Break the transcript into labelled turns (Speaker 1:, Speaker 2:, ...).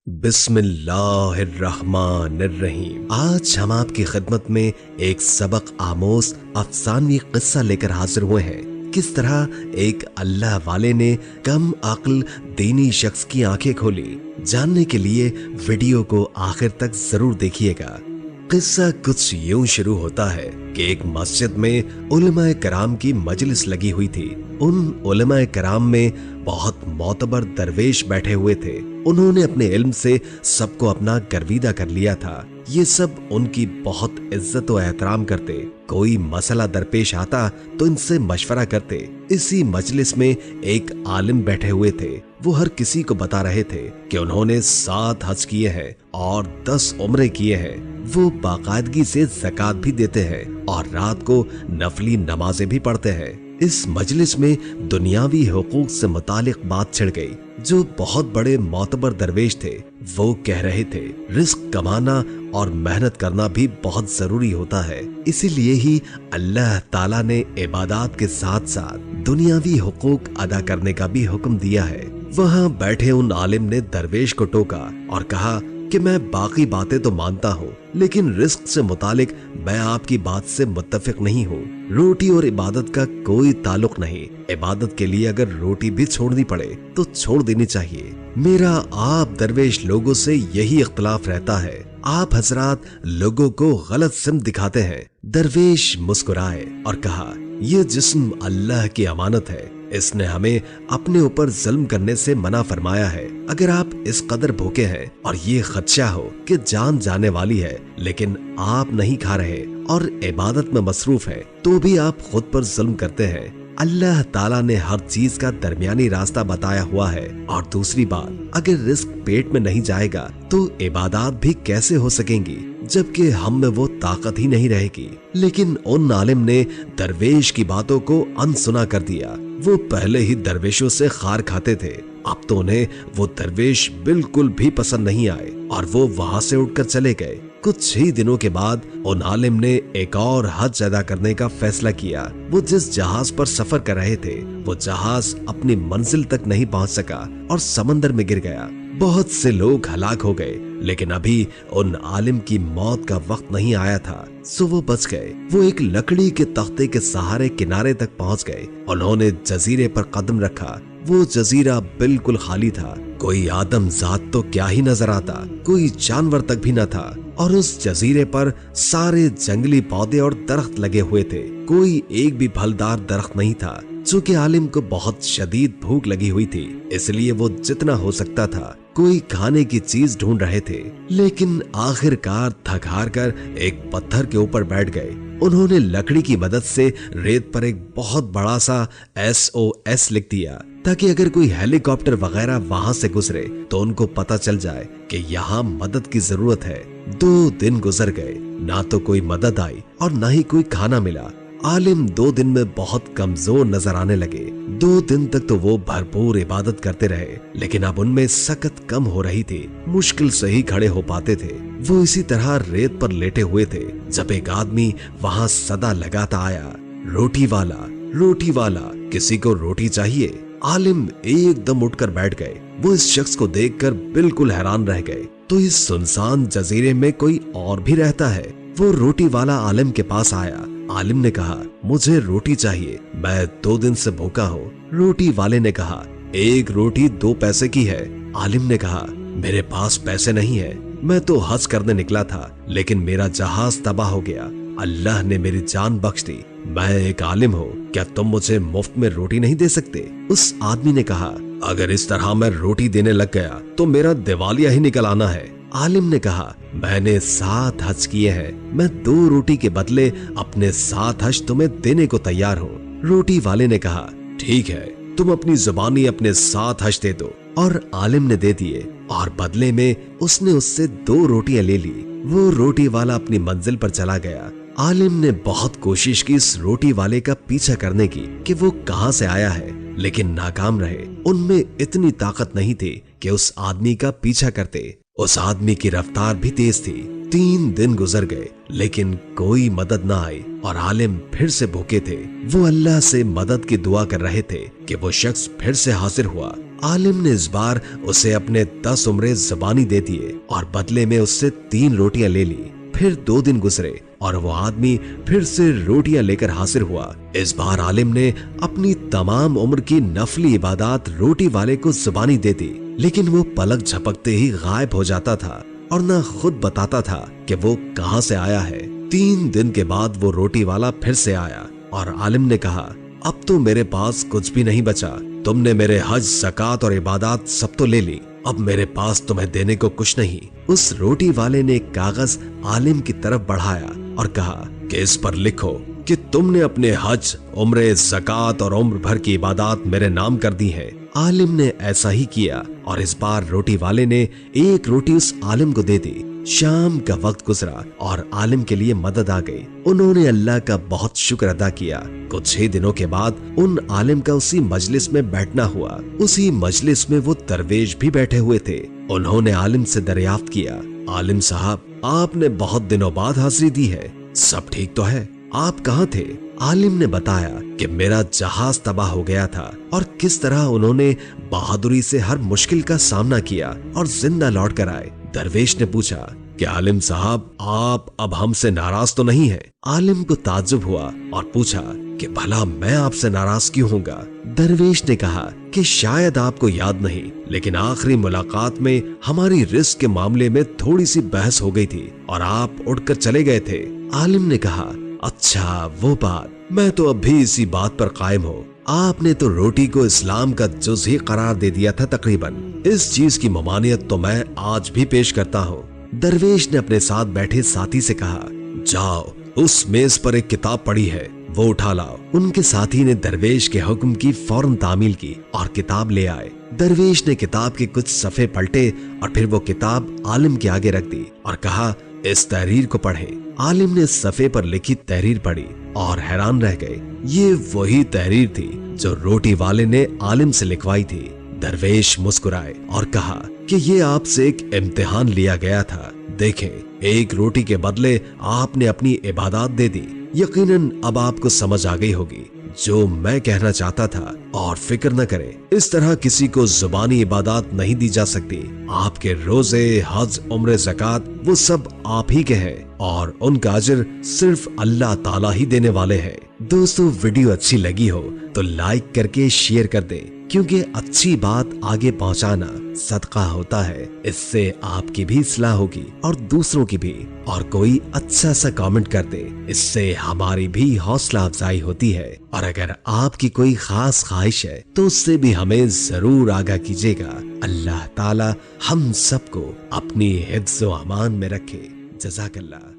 Speaker 1: बिस्मिल्लाहिर्रहमानिर्रहीम। आज हम आपकी खिदमत में एक सबक आमोज अफसानवी किस्सा लेकर हाजिर हुए हैं। किस तरह एक अल्लाह वाले ने कम अक्ल दीनी शख्स की आंखें खोली। जानने के लिए वीडियो को आखिर तक जरूर देखिएगा। किस्सा कुछ यूं शुरू होता है कि एक मस्जिद में उलमाए कराम की मजलिस लगी हुई थी। उन उलमाए कराम में बहुत मोतबर दरवेश बैठे हुए थे। उन्होंने अपने इल्म से सबको अपना गर्विदा कर लिया था। ये सब उनकी बहुत इज्जत व एहतराम करते। कोई मसला दरपेश आता तो इनसे मशवरा करते। इसी मजलिस में एक आलिम बैठे हुए थे। वो हर किसी को बता रहे थे कि उन्होंने 7 हज किए हैं और 10 उम्रे किए हैं। वो बाकायदगी से ज़कात भी देते हैं और रात को नफली नमाजें भी पढ़ते हैं। इस मजलिस में दुनियावी हुकूक से मुतालिक बात छिड़ गई। जो बहुत बड़े मोतबर दरवेश थे वो कह रहे थे रिस्क कमाना और मेहनत करना भी बहुत जरूरी होता है। इसीलिए ही अल्लाह ताला ने इबादत के साथ साथ दुनियावी हुकूक अदा करने का भी हुक्म दिया है। वहाँ बैठे उन आलिम ने दरवेश को टोका और कहा कि मैं बाकी बातें तो मानता हूँ, लेकिन रिस्क से मुतालिक मैं आपकी बात से मुत्तफिक नहीं हूँ। रोटी और इबादत का कोई ताल्लुक नहीं। इबादत के लिए अगर रोटी भी छोड़नी पड़े तो छोड़ देनी चाहिए। मेरा आप दरवेश लोगों से यही इख्तलाफ रहता है। आप हजरात लोगों को गलत सिम दिखाते हैं। दरवेश मुस्कुराए और कहा, यह जिस्म अल्लाह की अमानत है। इसने हमें अपने ऊपर जुल्म करने से मना फरमाया है। अगर आप इस कदर भूखे हैं और ये खदशा हो कि जान जाने वाली है, लेकिन आप नहीं खा रहे और इबादत में मसरूफ है, तो भी आप खुद पर जुल्म करते हैं। अल्लाह ताला ने हर चीज का दरमियानी रास्ता बताया हुआ है। और दूसरी बात, अगर रिस्क पेट में नहीं जाएगा तो इबादत भी कैसे हो सकेंगी, जबकि हम में वो ताकत ही नहीं रहेगी। लेकिन उन आलिम ने दरवेश की बातों को अनसुना कर दिया। वो पहले ही दरवेशों से खार खाते थे। अब तो उन्हें वो दरवेश बिल्कुल भी पसंद नहीं आए और वो वहां से उठकर चले गए। कुछ ही दिनों के बाद उन आलिम ने एक और हज अदा करने का फैसला किया। वो जिस जहाज पर सफर कर रहे थे वो जहाज अपनी मंजिल तक नहीं पहुंच सका और समंदर में गिर गया। बहुत से लोग हलाक हो गए, लेकिन अभी उन आलिम की मौत का वक्त नहीं आया था, सो वो बच गए। वो एक लकड़ी के तख्ते के सहारे किनारे तक पहुंच गए। उन्होंने जजीरे पर कदम रखा। वो जजीरा बिल्कुल खाली था। कोई आदम जात तो क्या ही नजर आता, कोई जानवर तक भी न था। और उस जजीरे पर सारे जंगली पौधे और दरख्त लगे हुए थे। कोई एक भी फलदार दरख्त नहीं था। चूंकि आलिम को बहुत शदीद भूख लगी हुई थी, इसलिए वो जितना हो सकता था कोई खाने की चीज ढूंढ रहे थे। लेकिन आखिरकार थक हार कर एक पत्थर के ऊपर बैठ गए। उन्होंने लकड़ी की मदद से रेत पर एक बहुत बड़ा सा SOS लिख दिया, ताकि अगर कोई हेलीकॉप्टर वगैरह वहां से गुजरे तो उनको पता चल जाए कि यहाँ मदद की जरूरत है। 2 दिन गुजर गए, ना तो कोई मदद आई और ना ही कोई खाना मिला। आलिम 2 दिन में बहुत कमजोर नजर आने लगे। 2 दिन तक तो वो भरपूर इबादत करते रहे, लेकिन अब उनमें सकत कम हो रही थी। मुश्किल से ही खड़े हो पाते थे। वो इसी तरह रेत पर लेटे हुए थे जब एक आदमी वहां सदा लगाता आया, रोटी वाला, रोटी वाला, किसी को रोटी चाहिए। आलिम एकदम उठकर बैठ गए। वो इस शख्स को देखकर बिल्कुल हैरान रह गए। तो इस सुनसान जजीरे में कोई और भी रहता है? वो रोटी वाला आलिम के पास आया। आलिम ने कहा, मुझे रोटी चाहिए, मैं 2 दिन से भूखा हूँ। रोटी वाले ने कहा, 1 रोटी 2 पैसे की है। आलिम ने कहा, मेरे पास पैसे नहीं है, मैं तो हज करने निकला था, लेकिन मेरा जहाज तबाह हो गया। अल्लाह ने मेरी जान बख्श दी। मैं एक आलिम हूँ, क्या तुम मुझे मुफ्त में रोटी नहीं दे सकते? उस आदमी ने कहा, अगर इस तरह मैं रोटी देने लग गया तो मेरा दिवालिया ही निकल आना है। आलिम ने कहा, मैंने 7 हज किए हैं, मैं 2 रोटी के बदले अपने 7 हज तुम्हें देने को तैयार हूँ। रोटी वाले ने कहा, ठीक है, तुम अपनी जुबानी अपने 7 हज दे दो। और आलिम ने दे दिए और बदले में उसने उससे 2 रोटियां ले ली। वो रोटी वाला अपनी मंजिल पर चला गया। आलिम ने बहुत कोशिश की इस रोटी वाले का पीछा करने की कि वो कहाँ से आया है, लेकिन नाकाम रहे। उनमें इतनी ताकत नहीं थी कि उस आदमी का पीछा करते। उस आदमी की रफ्तार भी तेज थी। 3 दिन गुजर गए, लेकिन कोई मदद ना आई और आलिम फिर से भूखे थे। वो अल्लाह से मदद की दुआ कर रहे थे कि वो शख्स फिर से हाजिर हुआ। आलिम ने इस बार उसे अपने 10 उम्रे ज़बानी दे दिए और बदले में उससे 3 रोटियां ले ली। फिर 2 दिन गुजरे और वो आदमी फिर से रोटियां लेकर हाजिर हुआ। इस बार आलिम ने अपनी तमाम उम्र की नफली इबादत रोटी वाले को ज़बानी दे दी, लेकिन वो पलक झपकते ही गायब हो जाता था और न खुद बताता था कि वो कहां से आया है। 3 दिन के बाद वो रोटी वाला फिर से आया और आलिम ने कहा, अब तो मेरे पास कुछ भी नहीं बचा। तुमने मेरे हज, ज़कात और इबादत सब तो ले ली, अब मेरे पास तुम्हें देने को कुछ नहीं। उस रोटी वाले ने एक कागज आलिम की तरफ बढ़ाया और कहा कि इस पर लिखो कि तुमने अपने हज, उम्रे, ज़कात और उम्र भर की इबादत मेरे नाम कर दी है। आलिम ने ऐसा ही किया और इस बार रोटी वाले ने एक रोटी उस आलिम को दे दी। शाम का वक्त गुजरा और आलिम के लिए मदद आ गई। उन्होंने अल्लाह का बहुत शुक्र अदा किया। कुछ ही दिनों के बाद उन आलिम का उसी मजलिस में बैठना हुआ। उसी मजलिस में वो दरवेश भी बैठे हुए थे। उन्होंने आलिम से दरियाफ्त किया, आलिम साहब, आपने बहुत दिनों बाद हाजिरी दी है, सब ठीक तो है? आप कहाँ थे? आलिम ने बताया कि मेरा जहाज तबाह हो गया था और किस तरह उन्होंने बहादुरी से हर मुश्किल का सामना किया और जिंदा लौट कर आए। दरवेश ने पूछा कि आलिम साहब, आप अब हमसे नाराज तो नहीं हैं? आलिम को ताज्जुब हुआ और पूछा कि भला मैं आपसे नाराज क्यों होऊंगा? दरवेश ने कहा कि शायद आपको याद नहीं, लेकिन आखिरी मुलाकात में हमारी रिस्क के मामले में थोड़ी सी बहस हो गई थी और आप उठकर चले गए थे। आलिम ने कहा, अच्छा वो बात, मैं तो अब भी इसी बात पर कायम हूँ। आपने तो रोटी को इस्लाम का जुज़ ही करार दे दिया था तकरीबन। इस चीज की ममानियत तो मैं आज भी पेश करता हूँ। दरवेश ने अपने साथ बैठे साथी से कहा, जाओ उस मेज पर एक किताब पड़ी है, वो उठा लाओ। उनके साथी ने दरवेश के हुक्म की फौरन तामील की और किताब ले आए। दरवेश ने किताब के कुछ सफ़े पलटे और फिर वो किताब आलिम के आगे रख दी और कहा, इस तहरीर को पढ़ें। आलिम ने सफ़े पर लिखी तहरीर पढ़ी और हैरान रह गए। ये वही तहरीर थी जो रोटी वाले ने आलिम से लिखवाई थी। दरवेश मुस्कुराए और कहा कि ये आपसे एक इम्तिहान लिया गया था। देखें, एक रोटी के बदले आपने अपनी इबादत दे दी। यकीनन अब आपको समझ आ गई होगी जो मैं कहना चाहता था। और फिक्र न करें, इस तरह किसी को जुबानी इबादत नहीं दी जा सकती। आपके रोजे, हज, उम्र, ज़कात वो सब आप ही के हैं और उनका अजर सिर्फ अल्लाह ताला ही देने वाले हैं। दोस्तों, वीडियो अच्छी लगी हो तो लाइक करके शेयर कर दें, क्योंकि अच्छी बात आगे पहुंचाना सदका होता है। इससे आपकी भी इस्लाह होगी और दूसरों की भी। और कोई अच्छा सा कमेंट कर दे, इससे हमारी भी हौसला अफजाई होती है। और अगर आपकी कोई खास ख्वाहिश है तो उससे भी हमें जरूर आगाह कीजिएगा। अल्लाह ताला हम सबको अपनी हिफ्ज़ व अमान में रखे। जज़ाकल्लाह।